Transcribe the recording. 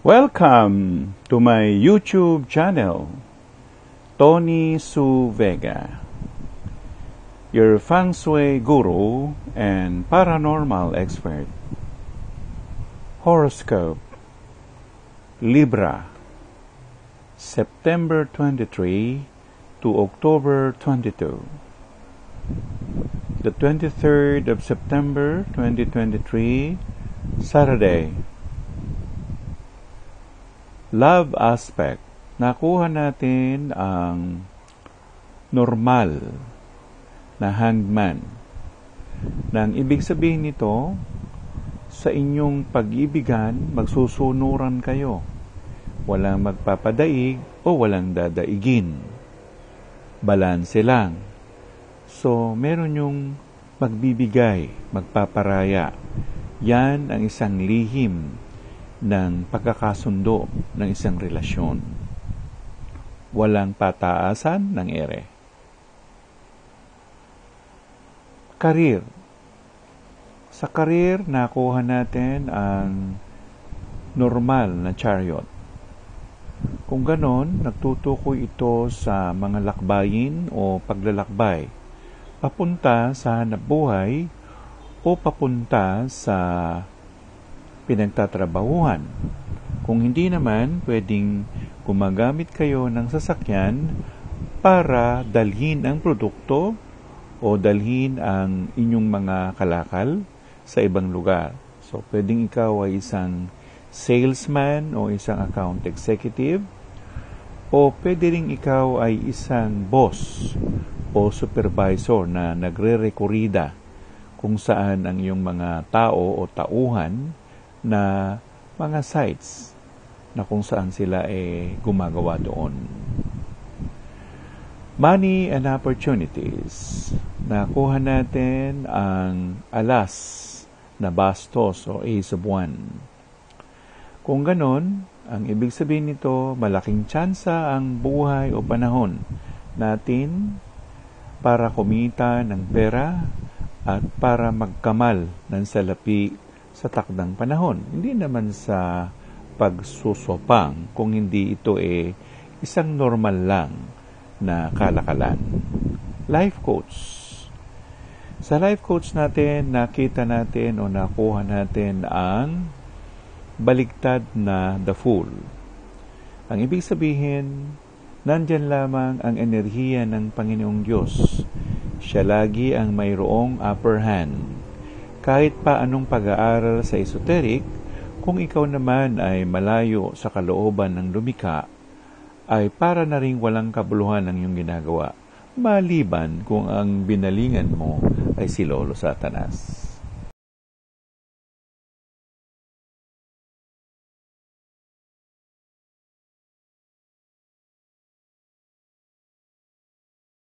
Welcome to my YouTube channel, Tony Su Vega, your feng shui guru and paranormal expert. Horoscope, Libra, September 23 to October 22. The 23rd of September 2023, Saturday. Love aspect. Nakuha natin ang normal na hangman. Nang ibig sabihin nito, sa inyong pag-ibigan, magsusunuran kayo. Walang magpapadaig o walang dadaigin. Balanse lang. So, meron yung magbibigay, magpaparaya. Yan ang isang lihim ng pagkakasundo ng isang relasyon. Walang pataasan ng ere. Karir. Sa karir, nakuha natin ang normal na chariot. Kung ganon, nagtutukoy ito sa mga lakbayin o paglalakbay, papunta sa hanap buhay o papunta sa pinagtatrabahuhan. Kung hindi naman, pwedeng gumagamit kayo ng sasakyan para dalhin ang produkto o dalhin ang inyong mga kalakal sa ibang lugar. So, pwedeng ikaw ay isang salesman o isang account executive o pwede rin ikaw ay isang boss o supervisor na nagre-rekurida kung saan ang iyong mga tao o tauhan na mga sites na kung saan sila gumagawa doon. Money and opportunities. Nakuha natin ang alas na bastos o ace of one. Kung ganon, ang ibig sabihin nito, malaking tsansa ang buhay o panahon natin para kumita ng pera at para magkamal ng salapi sa takdang panahon. Hindi naman sa pagsusopang, kung hindi ito isang normal lang na kalakalan. Life coach. Sa life coach natin, nakita natin o nakuha natin ang baligtad na the fool. Ang ibig sabihin, nandyan lamang ang enerhiya ng Panginoong Diyos. Siya lagi ang mayroong upper hand. Kahit pa anong pag-aaral sa esoteric, kung ikaw naman ay malayo sa kalooban ng lumikha, ay para na ring walang kabuluhan ang iyong ginagawa, maliban kung ang binalingan mo ay si Lolo Satanas.